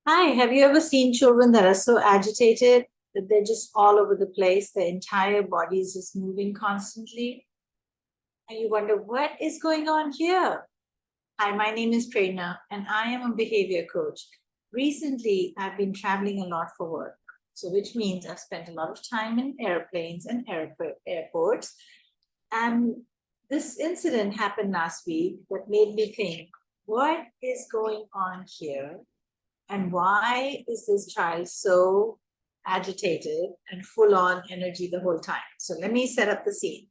Hi, have you ever seen children that are so agitated that they're just all over the place? Their entire body is just moving constantly. And you wonder, what is going on here? Hi, my name is Prerna, and I am a behavior coach. Recently, I've been traveling a lot for work. So, which means I've spent a lot of time in airplanes and airports. And this incident happened last week that made me think, what is going on here? And why is this child so agitated and full on energy the whole time? So let me set up the scene.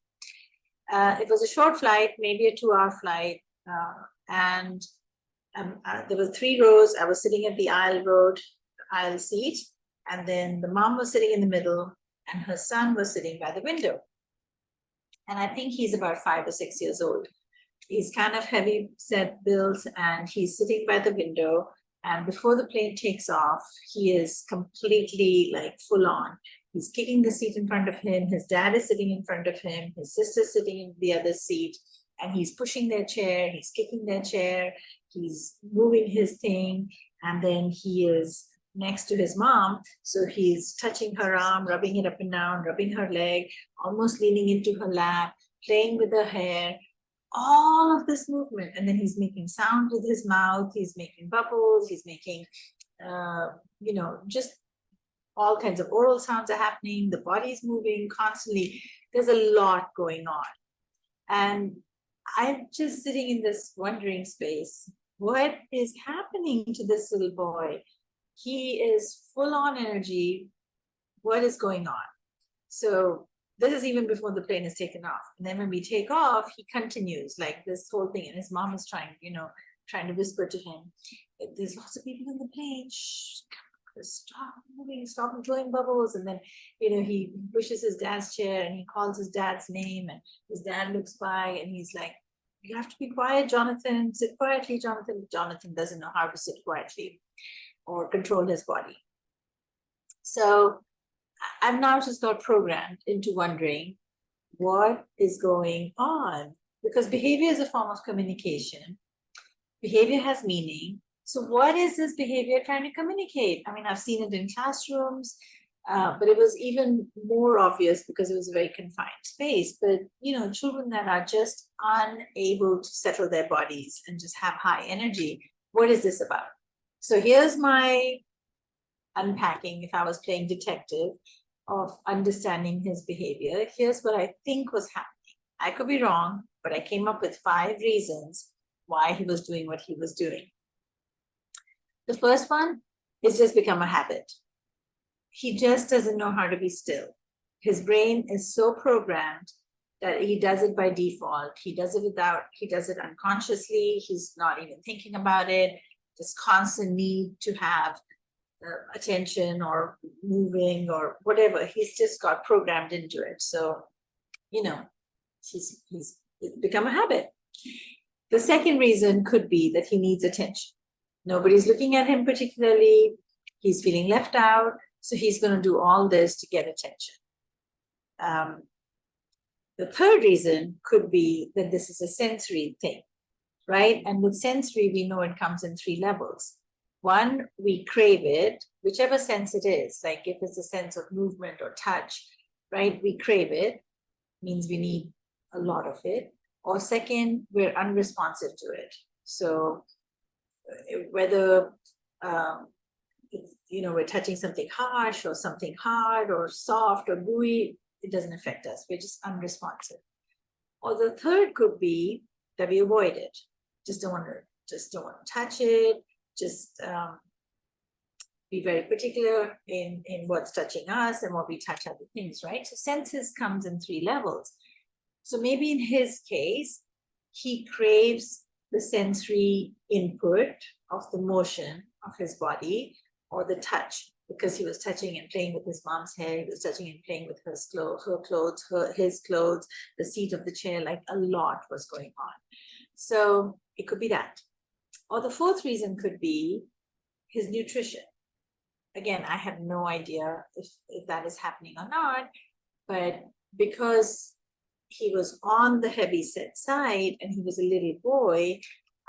It was a short flight, maybe a 2 hour flight. And there were three rows. I was sitting at the aisle seat. And then the mom was sitting in the middle, and her son was sitting by the window. And I think he's about 5 or 6 years old. He's kind of heavy set built, and he's sitting by the window. And before the plane takes off, he is completely like full on. He's kicking the seat in front of him. His dad is sitting in front of him. His sister's sitting in the other seat, and he's pushing their chair. He's kicking their chair. He's moving his thing. And then he is next to his mom. So he's touching her arm, rubbing it up and down, rubbing her leg, almost leaning into her lap, playing with her hair, all of this movement. And then he's making sound with his mouth, he's making bubbles, he's making just all kinds of oral sounds are happening, the body's moving constantly. There's a lot going on, and I'm just sitting in this wondering space, what is happening to this little boy? He is full on energy. What is going on? So this is even before the plane is taken off. And then when we take off, he continues like this whole thing. And his mom is trying to whisper to him, there's lots of people in the plane. Shh, stop moving, stop blowing bubbles. And then, he pushes his dad's chair and he calls his dad's name. And his dad looks by and he's like, you have to be quiet, Jonathan. Sit quietly, Jonathan. Jonathan doesn't know how to sit quietly or control his body. So I've now just got programmed into wondering what is going on, because behavior is a form of communication. Behavior has meaning. So what is this behavior trying to communicate? I mean, I've seen it in classrooms, but it was even more obvious because it was a very confined space. But, children that are just unable to settle their bodies and just have high energy, what is this about? So here's my unpacking, if I was playing detective, of understanding his behavior. Here's what I think was happening. I could be wrong, but I came up with 5 reasons why he was doing what he was doing. The first one is just become a habit. He just doesn't know how to be still. His brain is so programmed that he does it by default. He does it unconsciously. He's not even thinking about it. This constant need to have attention or moving or whatever. He's just got programmed into it. So, he's become a habit. The second reason could be that he needs attention. Nobody's looking at him particularly. He's feeling left out. So he's going to do all this to get attention. The third reason could be that this is a sensory thing, right? And with sensory, we know it comes in 3 levels. One, we crave it, whichever sense it is. Like if it's a sense of movement or touch, right? We crave it, means we need a lot of it. Or second, we're unresponsive to it. So whether we're touching something harsh or something hard or soft or gooey, it doesn't affect us. We're just unresponsive. Or the third could be that we avoid it. Just don't want to touch it. Just be very particular in what's touching us and what we touch other things, right? So senses comes in 3 levels. So maybe in his case, he craves the sensory input of the motion of his body or the touch, because he was touching and playing with his mom's hair, he was touching and playing with his clothes, his clothes, the seat of the chair, like a lot was going on. So it could be that. Or the fourth reason could be his nutrition. Again, I have no idea if that is happening or not, but because he was on the heavy set side and he was a little boy,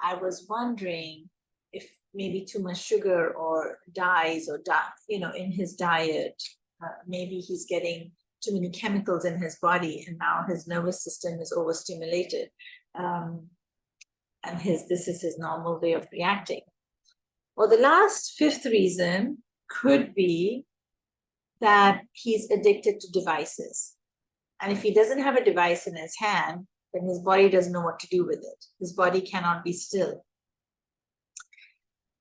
I was wondering, if maybe too much sugar or dyes or in his diet, maybe he's getting too many chemicals in his body, and now his nervous system is overstimulated, and this is his normal way of reacting. Well, the last fifth reason could be that he's addicted to devices. And if he doesn't have a device in his hand, then his body doesn't know what to do with it. His body cannot be still.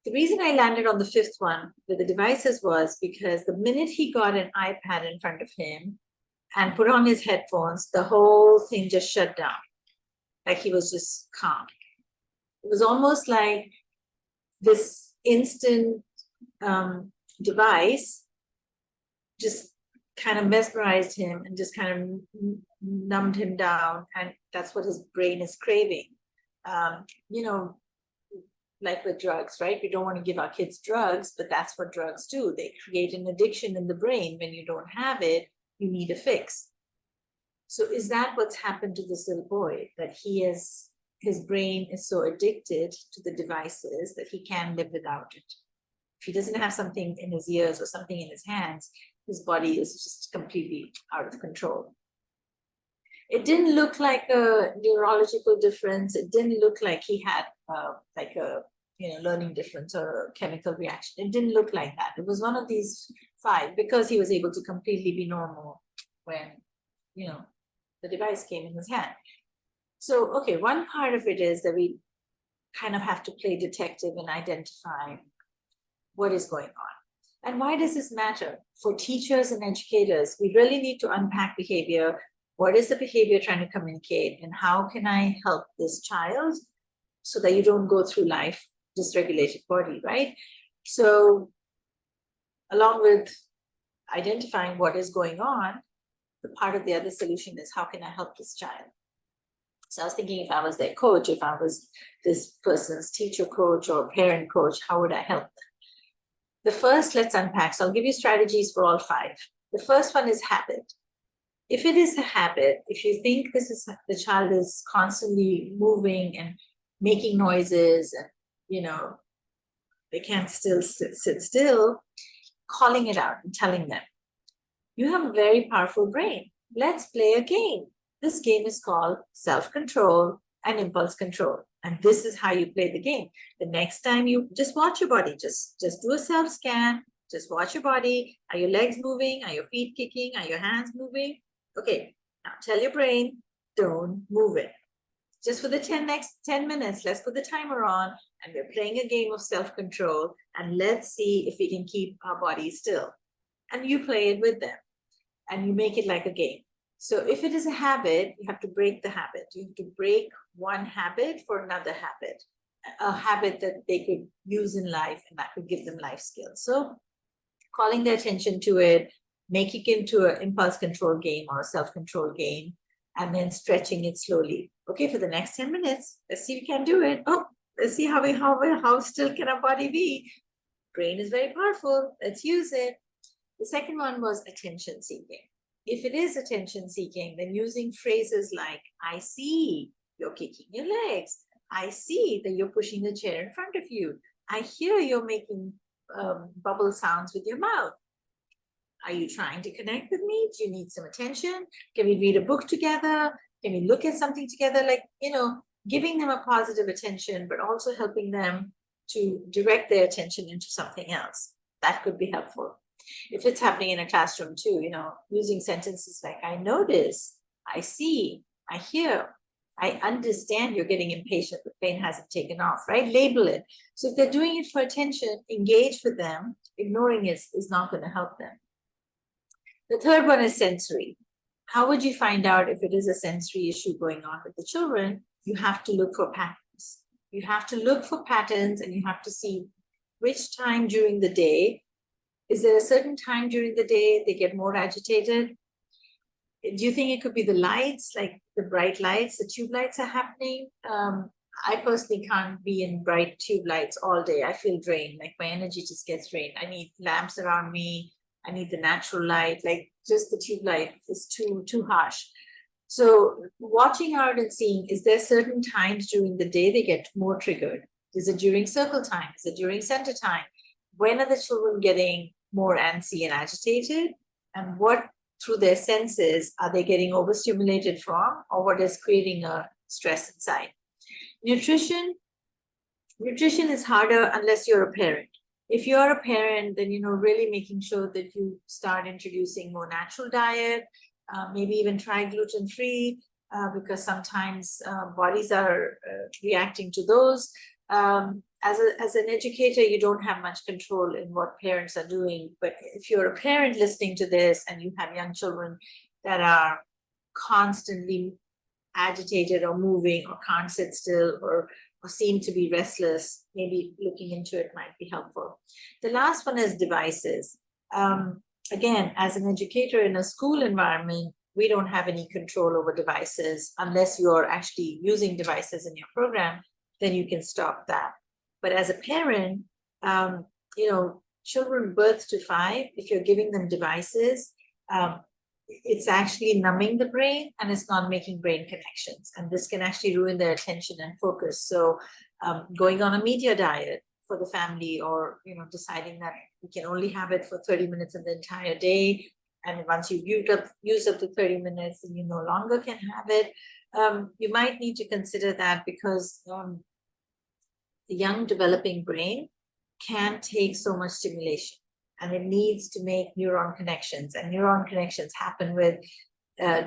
The reason I landed on the fifth one with the devices was because the minute he got an iPad in front of him and put on his headphones, the whole thing just shut down. Like he was just calm. It was almost like this instant device just kind of mesmerized him and just kind of numbed him down. And that's what his brain is craving. Like with drugs, right? We don't want to give our kids drugs, but that's what drugs do. They create an addiction in the brain. When you don't have it, you need a fix. So is that what's happened to this little boy? That his brain is so addicted to the devices that he can't live without it. If he doesn't have something in his ears or something in his hands, his body is just completely out of control. It didn't look like a neurological difference. It didn't look like he had like a learning difference or a chemical reaction. It didn't look like that. It was one of these five, because he was able to completely be normal when the device came in his hand. So, okay, one part of it is that we kind of have to play detective and identify what is going on. And why does this matter? For teachers and educators, we really need to unpack behavior. What is the behavior trying to communicate, and how can I help this child so that you don't go through life dysregulated body, right? So along with identifying what is going on, the part of the other solution is how can I help this child? So I was thinking, if I was their coach, if I was this person's teacher coach or parent coach, how would I help them? The first, let's unpack. So I'll give you strategies for all five. The first one is habit. If it is a habit, if you think the child is constantly moving and making noises and, they can't still sit still, calling it out and telling them, you have a very powerful brain. Let's play a game. This game is called self-control and impulse control. And this is how you play the game. The next time you just watch your body, just do a self-scan, just watch your body. Are your legs moving? Are your feet kicking? Are your hands moving? Okay, now tell your brain, don't move it. Just for the next 10 minutes, let's put the timer on, and we're playing a game of self-control, and let's see if we can keep our body still. And you play it with them, and you make it like a game. So if it is a habit, you have to break the habit. You have to break one habit for another habit, a habit that they could use in life, and that could give them life skills. So calling their attention to it, making it into an impulse control game or a self-control game, and then stretching it slowly. Okay, for the next 10 minutes, let's see if we can do it. Oh, let's see how still can our body be. Brain is very powerful. Let's use it. The second one was attention seeking. If it is attention seeking, then using phrases like, I see you're kicking your legs. I see that you're pushing the chair in front of you. I hear you're making bubble sounds with your mouth. Are you trying to connect with me? Do you need some attention? Can we read a book together? Can we look at something together? Like, giving them a positive attention, but also helping them to direct their attention into something else. That could be helpful. If it's happening in a classroom too, using sentences like, I notice, I see, I hear, I understand you're getting impatient, the pain hasn't taken off, right? Label it. So if they're doing it for attention, engage with them. Ignoring it is not going to help them. The third one is sensory. How would you find out if it is a sensory issue going on with the children? You have to look for patterns. You have to look for patterns, and you have to see which time during the day. Is there a certain time during the day they get more agitated? Do you think it could be the lights, like the bright lights, the tube lights are happening? I personally can't be in bright tube lights all day. I feel drained, like my energy just gets drained. I need lamps around me. I need the natural light, like just the tube light is too harsh. So watching out and seeing, is there certain times during the day they get more triggered? Is it during circle time? Is it during center time? When are the children getting more antsy and agitated? And what, through their senses, are they getting overstimulated from, or what is creating a stress inside? Nutrition is harder unless you're a parent. If you're a parent, then really making sure that you start introducing more natural diet, maybe even try gluten-free, because sometimes bodies are reacting to those. As an educator, you don't have much control in what parents are doing. But if you're a parent listening to this and you have young children that are constantly agitated or moving or can't sit still or seem to be restless, maybe looking into it might be helpful. The last one is devices. Again, as an educator in a school environment, we don't have any control over devices unless you're actually using devices in your program, then you can stop that. But as a parent, children birth to 5, if you're giving them devices, it's actually numbing the brain and it's not making brain connections. And this can actually ruin their attention and focus. So going on a media diet for the family, or deciding that we can only have it for 30 minutes in the entire day. And once you've used up the 30 minutes, and you no longer can have it, you might need to consider that, because the young developing brain can't take so much stimulation. And it needs to make neuron connections, and neuron connections happen with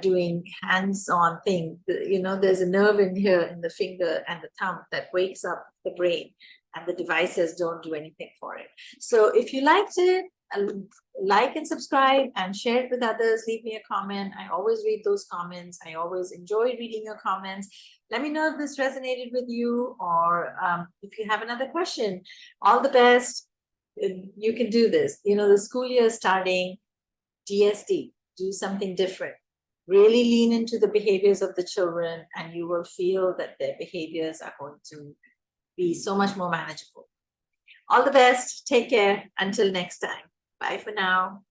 doing hands-on things. There's a nerve in here in the finger and the thumb that wakes up the brain, and the devices don't do anything for it. So if you liked it, like and subscribe and share it with others. Leave me a comment. I always read those comments. I always enjoy reading your comments. Let me know if this resonated with you, or if you have another question. All the best. You can do this. The school year is starting. DSD, do something different. Really lean into the behaviors of the children, and you will feel that their behaviors are going to be so much more manageable. All the best. Take care. Until next time. Bye for now.